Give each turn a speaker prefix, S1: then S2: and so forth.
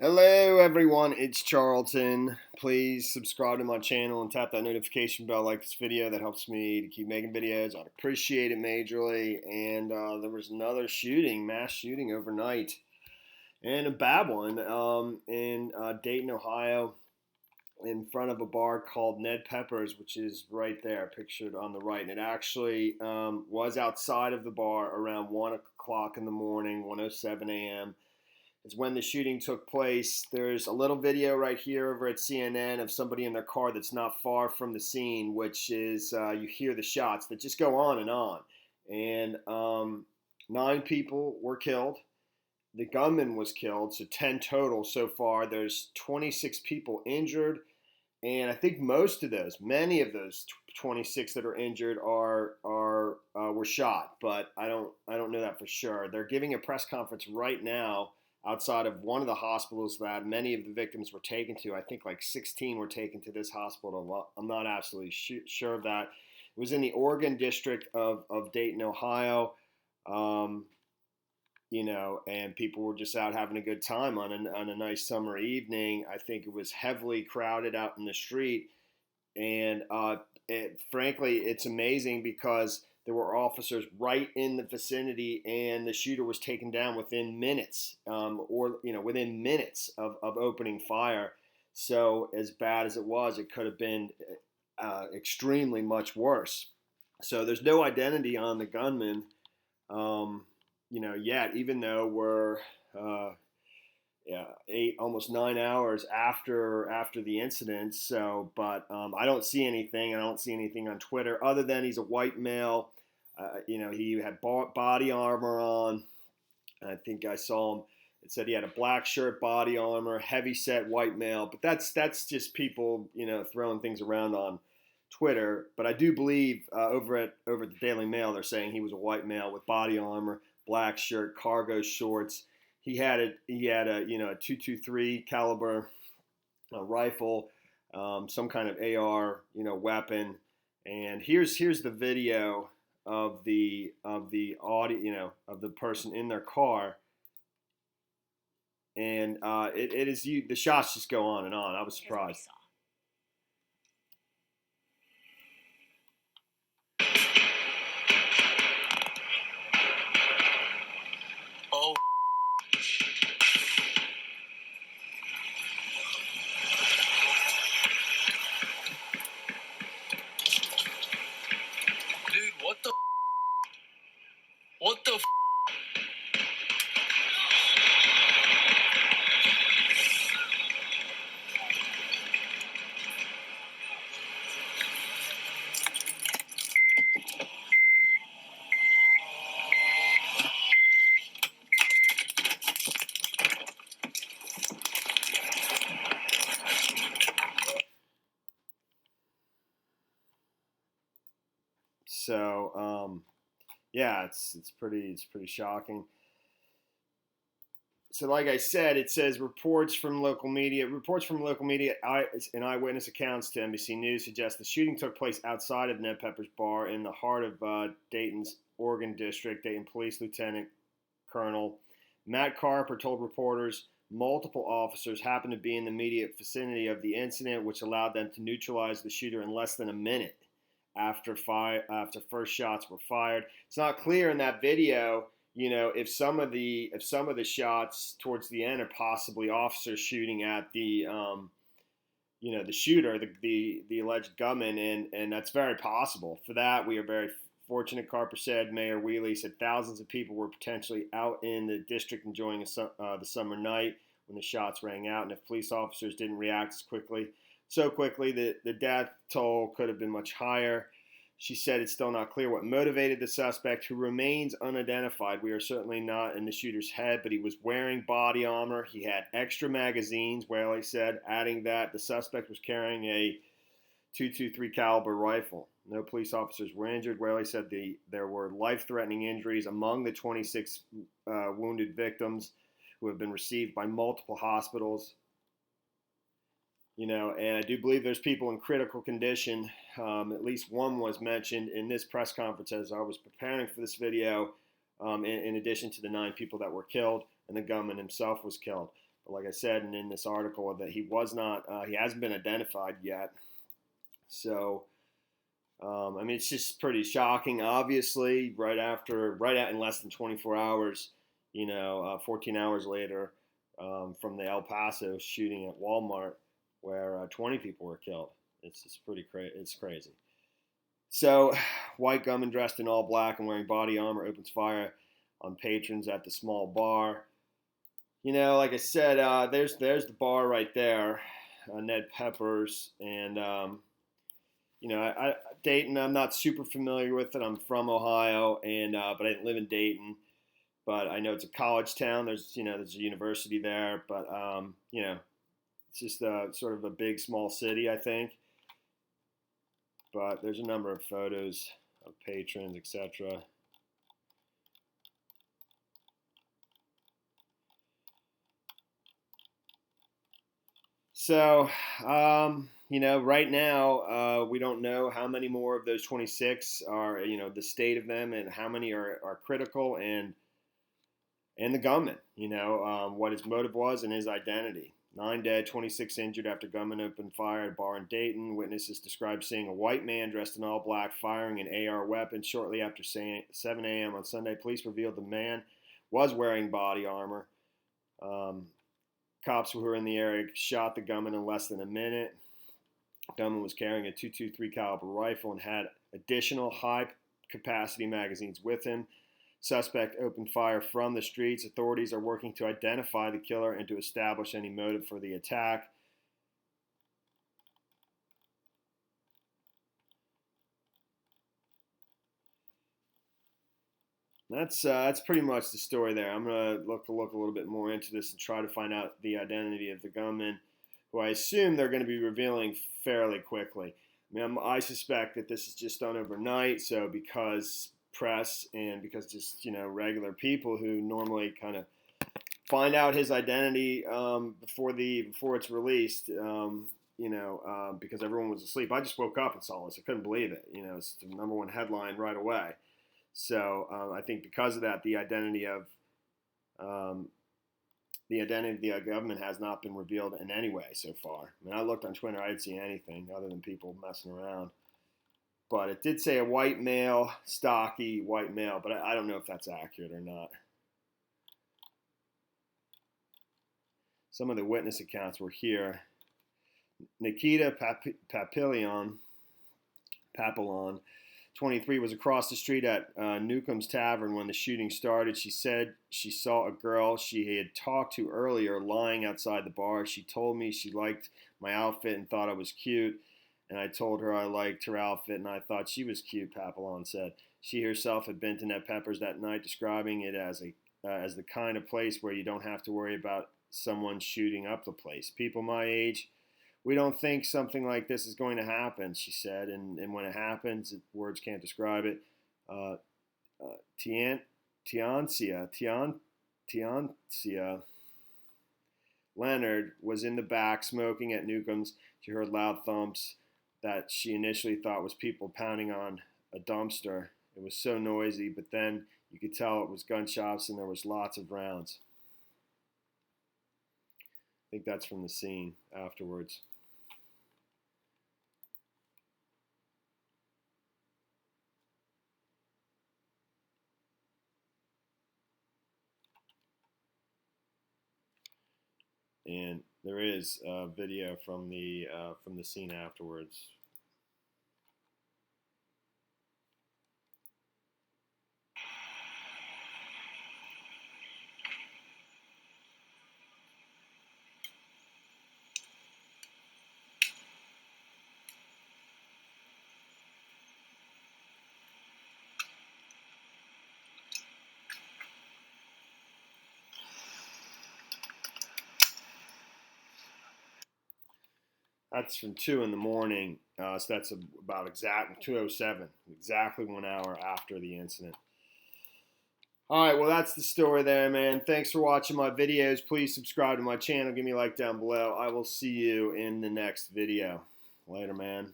S1: Hello everyone, it's Charlton. Please subscribe to my channel and tap that notification bell, like this video. That helps me to keep making videos. I'd appreciate it majorly. And there was another shooting, mass shooting overnight, and a bad one in Dayton, Ohio, in front of a bar called Ned Pepper's, which is right there, pictured on the right. And it actually was outside of the bar around 1 o'clock in the morning, 1:07 a.m. is when the shooting took place. There's a little video right here over at CNN of somebody in their car that's not far from the scene, which is you hear the shots that just go on and on. And 9 people were killed. The gunman was killed, so 10 total so far. There's 26 people injured, and I think many of those 26 that are injured were shot, but I don't know that for sure. They're giving a press conference right now outside of one of the hospitals that many of the victims were taken to. I think like 16 were taken to this hospital. Well, I'm not absolutely sure of that. It was in the Oregon district of Dayton, Ohio. Um, and people were just out having a good time on a nice summer evening. I think it was heavily crowded out in the street, and frankly, it's amazing because there were officers right in the vicinity, and the shooter was taken down within minutes, within minutes of opening fire. So as bad as it could have been extremely much worse. So there's no identity on the gunman. Yet, even though we're uh, 8, almost 9 hours after the incident. So, but I don't see anything. I don't see anything on Twitter other than he's a white male. He had body armor on. I think I saw him. It said he had a black shirt, body armor, heavy set white male. But that's just people throwing things around on Twitter. But I do believe over the Daily Mail they're saying he was a white male with body armor, black shirt, cargo shorts. He had a 223 caliber rifle, some kind of AR weapon. And here's the video of the audio of the person in their car. And it is the shots just go on and on. I was surprised.
S2: Oh. Dude, what the? What the?
S1: So yeah, it's pretty shocking. So, like I said, it says reports from local media. And eyewitness accounts to NBC News suggest the shooting took place outside of Ned Pepper's bar in the heart of Dayton's Oregon district. Dayton Police Lieutenant Colonel Matt Carper told reporters multiple officers happened to be in the immediate vicinity of the incident, which allowed them to neutralize the shooter in less than a minute after first shots were fired. It's not clear in that video if some of the shots towards the end are possibly officers shooting at the shooter, the alleged gunman, and that's very possible. For that, we are very fortunate. Carper said. Mayor Wheely said thousands of people were potentially out in the district enjoying the summer night when the shots rang out, and if police officers didn't react so quickly, the death toll could have been much higher. She said it's still not clear what motivated the suspect, who remains unidentified. We are certainly not in the shooter's head, but he was wearing body armor. He had extra magazines, Whaley said, adding that the suspect was carrying a .223 caliber rifle. No police officers were injured. Whaley said there were life-threatening injuries among the 26 wounded victims who have been received by multiple hospitals. And I do believe there's people in critical condition. At least one was mentioned in this press conference as I was preparing for this video, in addition to the 9 people that were killed, and the gunman himself was killed. like I said, and in this article, that he was not, he hasn't been identified yet. So, I mean, it's just pretty shocking. Obviously, in less than 24 hours, 14 hours later, from the El Paso shooting at Walmart, where 20 people were killed. It's just pretty crazy. It's crazy. So, white gunman dressed in all black and wearing body armor opens fire on patrons at the small bar. Like I said, there's the bar right there, Ned Pepper's, and Dayton. I'm not super familiar with it. I'm from Ohio, and but I didn't live in Dayton. But I know it's a college town. There's a university there, but it's just sort of a big small city, I think. But there's a number of photos of patrons, etc. So, right now, we don't know how many more of those 26 are, the state of them, and how many are critical, and the gunman, what his motive was and his identity. 9 dead, 26 injured after gunman opened fire at a bar in Dayton. Witnesses described seeing a white man dressed in all black firing an AR weapon shortly after 7 a.m. on Sunday. Police revealed the man was wearing body armor. Cops who were in the area shot the gunman in less than a minute. The gunman was carrying a .223 caliber rifle and had additional high-capacity magazines with him. Suspect opened fire from the streets. Authorities are working to identify the killer and to establish any motive for the attack. That's pretty much the story there. I'm gonna look a little bit more into this and try to find out the identity of the gunman, who I assume they're going to be revealing fairly quickly. I suspect that this is just done overnight. So because press and because just regular people who normally kind of find out his identity before it's released, because everyone was asleep. I just woke up and saw this. I couldn't believe it. It's the number one headline right away. So I think because of that, the identity of the government has not been revealed in any way so far. I looked on Twitter, I didn't see anything other than people messing around. But it did say a white male, stocky white male, but I don't know if that's accurate or not. Some of the witness accounts were here. Nikita Papillon, 23, was across the street at Newcomb's Tavern when the shooting started. She said she saw a girl she had talked to earlier lying outside the bar. She told me she liked my outfit and thought I was cute, and I told her I liked her outfit and I thought she was cute, Papillon said. She herself had been to Ned Pepper's that night, describing it as the kind of place where you don't have to worry about someone shooting up the place. People my age, we don't think something like this is going to happen, she said, and when it happens, words can't describe it. Tiancia Leonard was in the back smoking at Newcomb's. She heard loud thumps that she initially thought was people pounding on a dumpster. It was so noisy, but then you could tell it was gunshots and there was lots of rounds. I think that's from the scene afterwards. And there is a video from the scene afterwards. That's from 2 in the morning, so that's about exact 2:07, exactly 1 hour after the incident. All right, well, that's the story there, man. Thanks for watching my videos. Please subscribe to my channel. Give me a like down below. I will see you in the next video. Later, man.